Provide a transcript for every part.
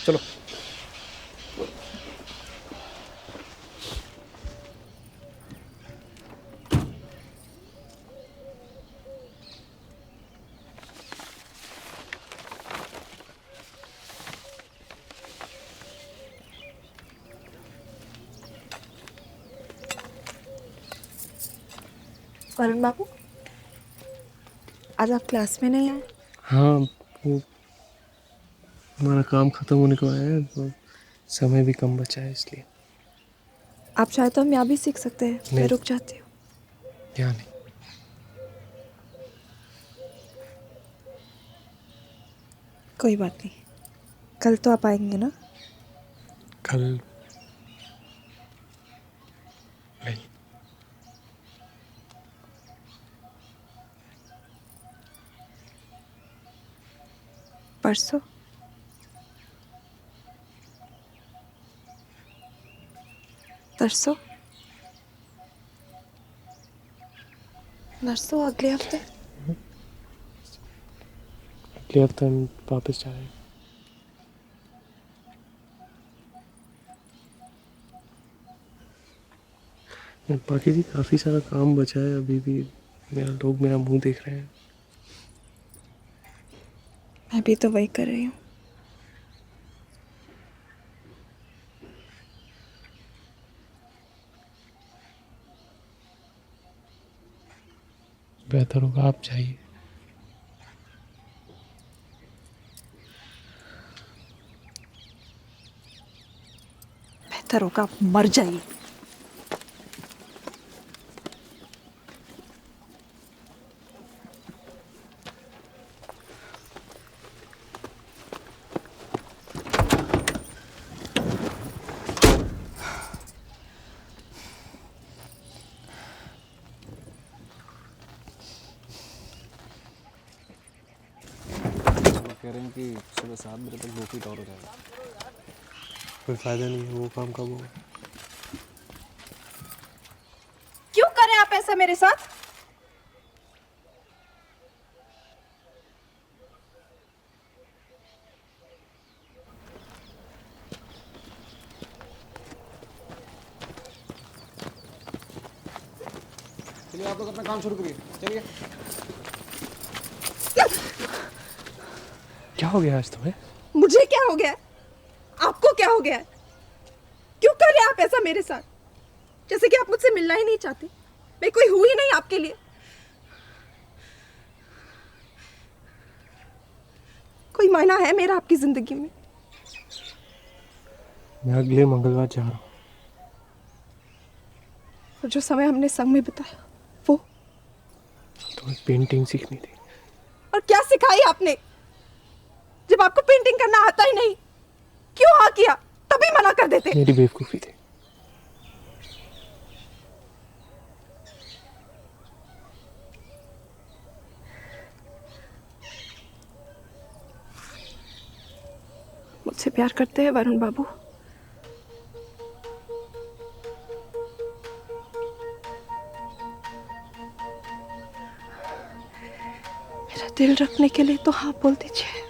चलो। वरुण बाबू, आज आप क्लास में नहीं आए? हाँ, वो हमारा काम खत्म होने को आया है तो समय भी कम बचा है इसलिए। आप चाहे तो हम यहाँ भी सीख सकते हैं। मैं नहीं, रुक जाती हूँ। यहाँ नहीं। कोई बात नहीं, कल तो आप आएंगे ना? कल नहीं। परसों? तरसों? नरसों? अगले हफ्ते? अगले हफ्ते हम वापस जा रहे हैं। बाकी जी काफ़ी सारा काम बचा है अभी भी। लोग मेरा मुंह देख रहे हैं। मैं भी तो वही कर रही हूँ। बेहतर होगा आप जाइए। बेहतर होगा आप मर जाइए। कह रहे हैं कि सुबह 7 बजे तक 2 फीट और हो जाएगा। कोई फ़ायदा नहीं है, वो काम कब होगा? क्यों करें आप ऐसा मेरे साथ? चलिए आप लोग अपना काम शुरू करिए, चलिए। क्या हो गया आज तुम्हें? मुझे क्या हो गया है? आपको क्या हो गया है? क्यों कर रहे हैं आप ऐसा मेरे साथ? जैसे कि आप मुझसे मिलना ही नहीं चाहते। मैं कोई हुई नहीं आपके लिए। कोई मायना है मेरा आपकी जिंदगी में? मैं अगले मंगलवार जा रहा हूँ। और जो समय हमने संग में बिताया वो? तुम्हें पेंटिंग सीखनी थी। और क्या सिखाई आपने? जब आपको पेंटिंग करना आता ही नहीं, क्यों हाँ किया? तभी मना कर देते। मेरी बेवकूफ़ी थी। मुझसे प्यार करते हैं वरुण बाबू? मेरा दिल रखने के लिए तो हाँ बोल दीजिए।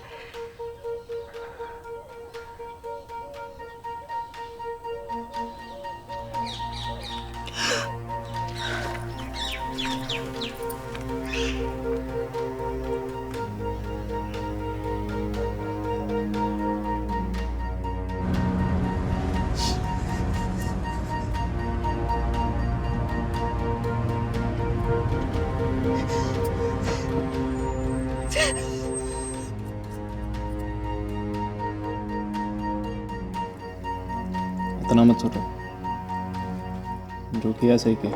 इतना मत सोचो, जो किया सही किया।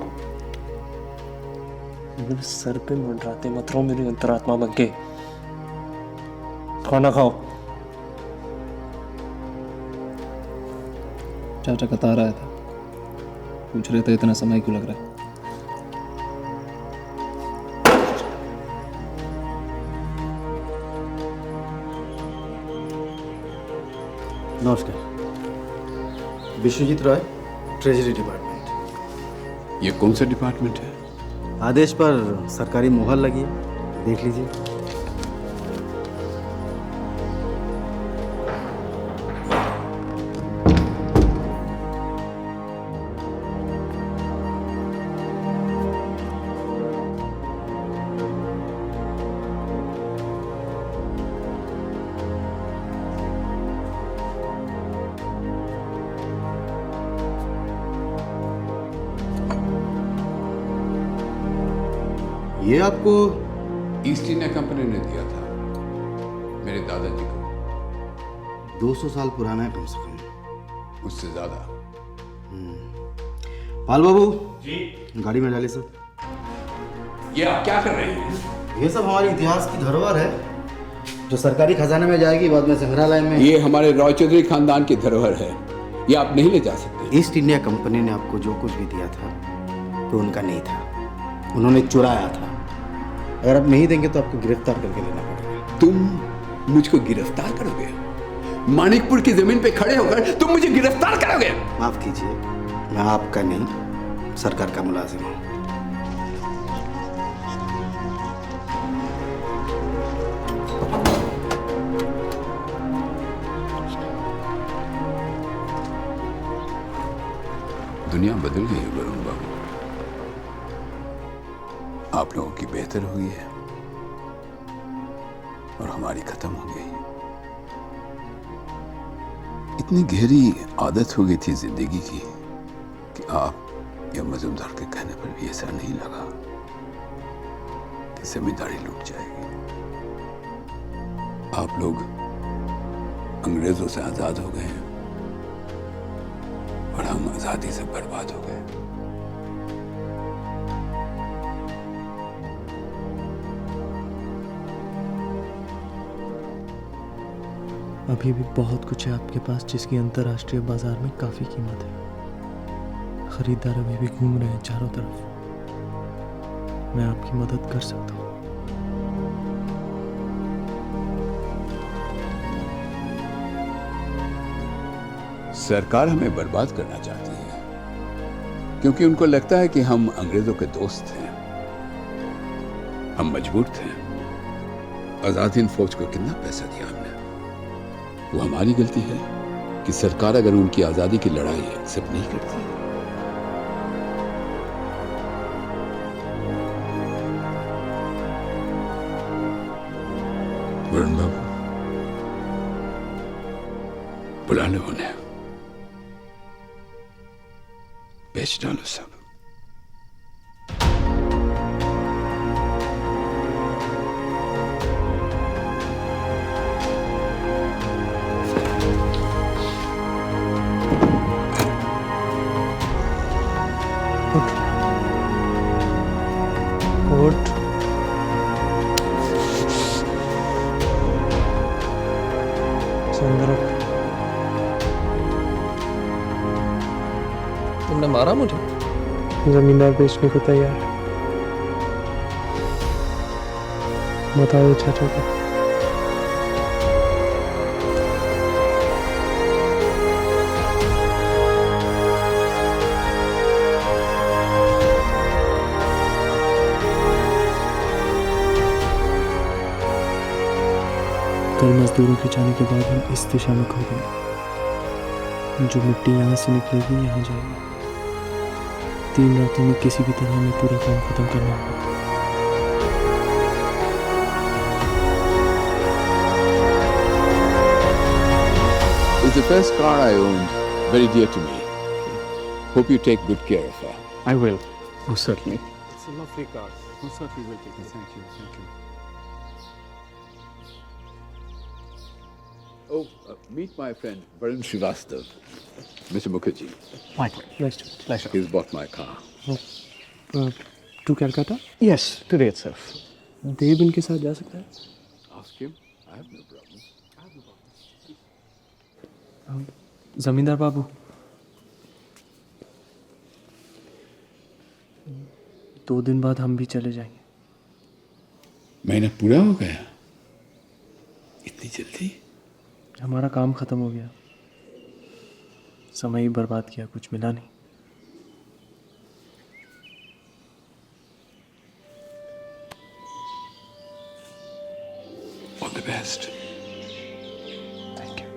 मेरे सर पे मंडराते मत रहो मेरी अंतरात्मा बन के। खाना खाओ। चाचा कता रहा था, पूछ रहे थे इतना समय क्यों लग रहा है। नमस्कार, विश्वजीत रॉय, ट्रेजरी डिपार्टमेंट। ये कौन सा डिपार्टमेंट है? आदेश पर सरकारी मोहर लगी है, देख लीजिए। ये आपको ईस्ट इंडिया कंपनी ने दिया था मेरे दादाजी को, 200 साल पुराना है कम से कम। उससे ज्यादा। पाल बाबू जी, गाड़ी में डालिए सब। ये आप क्या कर रहे हैं? ये सब हमारे इतिहास की धरोहर है जो सरकारी खजाने में जाएगी, बाद में संग्रहालय में। ये हमारे रॉय चौधरी खानदान की धरोहर है, ये आप नहीं ले जा सकते। ईस्ट इंडिया कंपनी ने आपको जो कुछ भी दिया था वो उनका नहीं था, उन्होंने चुराया था। अगर आप नहीं देंगे तो आपको गिरफ्तार करके लेना पड़ेगा। तुम मुझको गिरफ्तार करोगे? मानिकपुर की जमीन पे खड़े होकर तुम मुझे गिरफ्तार करोगे? माफ कीजिए, मैं आपका नहीं सरकार का मुलाजिम हूँ। दुनिया बदल गई है वरुण बाबू, आप लोगों की बेहतर हुई है और हमारी खत्म हो गई। इतनी गहरी आदत हो गई थी जिंदगी की कि आप या मजूमदार के कहने पर भी ऐसा नहीं लगा कि जिम्मेदारी लूट जाएगी। आप लोग अंग्रेजों से आजाद हो गए हैं और हम आजादी से बर्बाद हो गए। अभी भी बहुत कुछ है आपके पास जिसकी अंतर्राष्ट्रीय बाजार में काफी कीमत है। खरीदार अभी भी घूम रहे हैं चारों तरफ। मैं आपकी मदद कर सकता हूँ। सरकार हमें बर्बाद करना चाहती है क्योंकि उनको लगता है कि हम अंग्रेजों के दोस्त हैं, हम मजबूर थे। आजाद हिंद फौज को कितना पैसा दिया हमने, वो हमारी गलती है कि सरकार अगर उनकी आजादी की लड़ाई एक्सेप्ट नहीं करती। वरुण बाबू, बुला लो उन्हें, बेच डालो सब। उठ। चंद्र, तुमने मारा मुझे? जमींदार बेचने को तैयार है। बताओ चाचा को। कल मजदूरों के जाने के बाद हम इस दिशा में खोदेंगे। जो मिट्टी यहाँ से निकलेगी यहाँ जाएगी। 3 रातों में किसी भी तरह में पूरा काम खत्म करना होगा। It's the first car I owned, very dear to me. Hope you take good care of her. I will. Oh, certainly. It's a lovely car. We certainly will take it. Thank you. Thank you. Oh, meet my friend Varun Srivastav, Mr. Mukherjee. Michael. Nice to meet you. Pleasure. He's bought my car. To Calcutta? Yes, today itself. देव इनके साथ जा सकता है? Ask him. I have no problem. जमींदार बाबू, 2 दिन बाद हम भी चले जाएंगे। महीना पूरा हो गया? इतनी जल्दी? हमारा काम खत्म हो गया। समय ही बर्बाद किया, कुछ मिला नहीं। All the best. Thank you.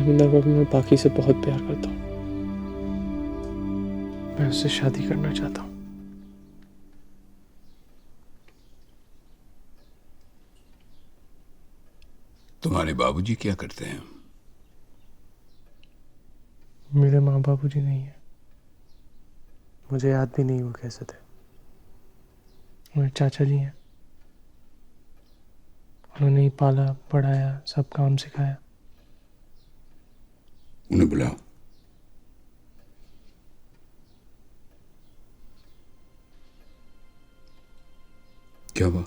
जमींदार बाबू, मैं पाकी से बहुत प्यार करता हूँ। मैं उससे शादी करना चाहता हूँ। तुम्हारे बाबूजी क्या करते हैं? मेरे माँ बाबूजी नहीं है। मुझे याद भी नहीं वो कैसे थे। मेरे चाचा जी हैं। उन्होंने ही पाला, पढ़ाया, सब काम सिखाया। उन्हें बुलाओ। क्या हुआ?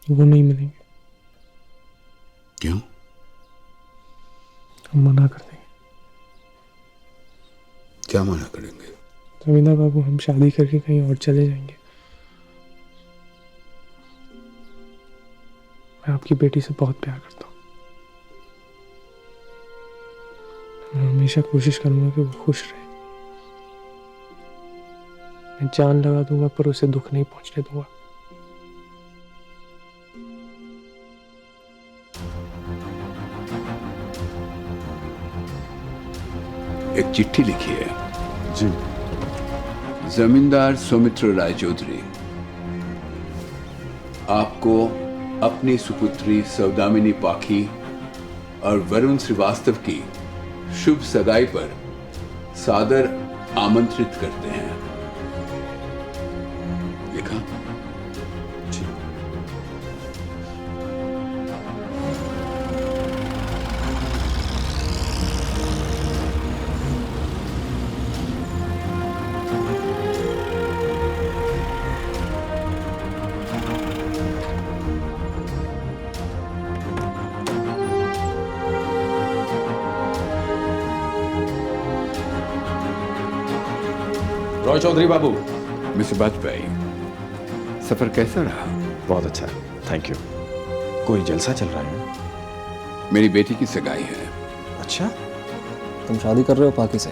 वो नहीं मिलेंगे। क्यों? हम मना कर देंगे। क्या मना करेंगे? जमींदार बाबू, हम शादी करके कहीं और चले जाएंगे। मैं आपकी बेटी से बहुत प्यार करता हूँ। मैं हमेशा कोशिश करूंगा कि वो खुश रहे। मैं जान लगा दूंगा पर उसे दुख नहीं पहुंचने दूंगा। एक चिट्ठी लिखी है। जी। जमींदार सौमित्र रायचौधरी, आपको अपनी सुपुत्री सौदामिनी पाखी और वरुण श्रीवास्तव की शुभ सगाई पर सादर आमंत्रित करते हैं। लिखा? जी। रॉय चौधरी बाबू। मिस्टर वाजपेयी, सफर कैसा रहा? बहुत अच्छा, थैंक यू। कोई जलसा चल रहा है? मेरी बेटी की सगाई है। अच्छा। तुम शादी कर रहे हो पाकी से?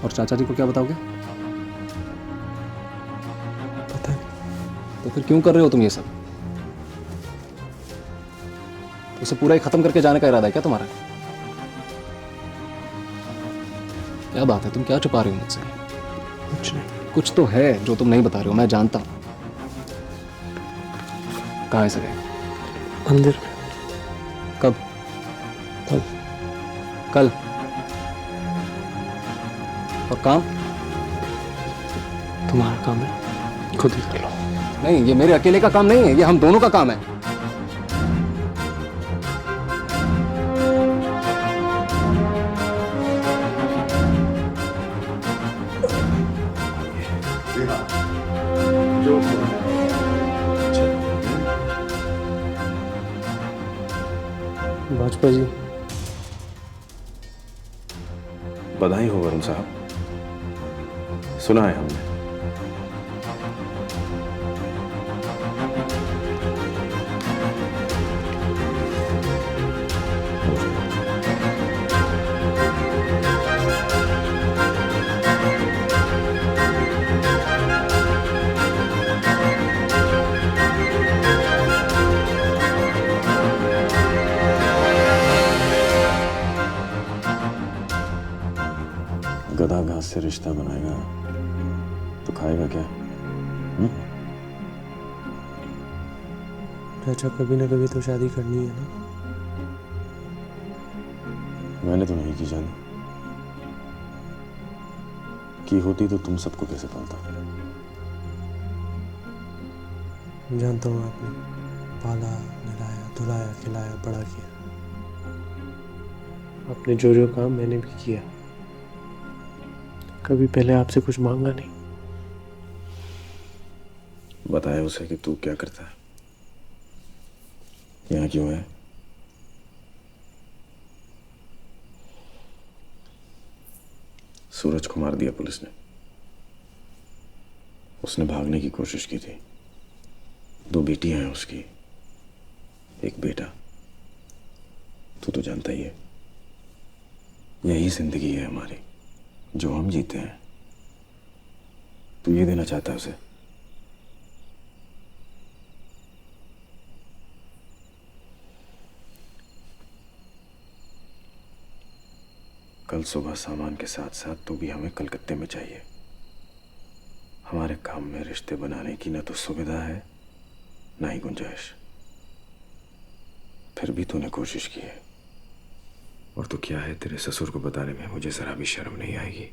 और चाचा जी को क्या बताओगे? पता नहीं। तो फिर क्यों कर रहे हो तुम ये सब? उसे पूरा ही खत्म करके जाने का इरादा है क्या तुम्हारा? क्या बात है, तुम क्या छुपा रहे हो मुझसे? कुछ नहीं। कुछ तो है जो तुम नहीं बता रहे हो, मैं जानता हूं। कहाँ है सगाई? मंदिर में। कब? कल। कल? और काम? तुम्हारा काम है, खुद ही कर लो। नहीं, ये मेरे अकेले का काम नहीं है, ये हम दोनों का काम है। वाजपेयी जी, बधाई हो वरुण साहब, सुना है हमने। गधा घास से रिश्ता बनाएगा तो खाएगा क्या? चाचा, कभी ना कभी तो शादी करनी है ना। मैंने तो नहीं की जानी, की होती तो तुम सबको कैसे पालता? जानता हूँ आपने पाला, नहलाया, धुलाया, खिलाया, बड़ा किया। आपने जो जो काम मैंने भी किया, कभी पहले आपसे कुछ मांगा नहीं। बताया उसे कि तू क्या करता है, यहाँ क्यों है? सूरज को मार दिया पुलिस ने। उसने भागने की कोशिश की थी। 2 बेटियां हैं उसकी, एक बेटा। तू तो जानता ही है, यही जिंदगी है हमारी जो हम जीते हैं। तू ये देना चाहता है उसे? कल सुबह सामान के साथ साथ तू भी हमें कलकत्ते में चाहिए। हमारे काम में रिश्ते बनाने की न तो सुविधा है ना ही गुंजाइश। फिर भी तूने कोशिश की है, और तो क्या है, तेरे ससुर को बताने में मुझे जरा भी शर्म नहीं आएगी।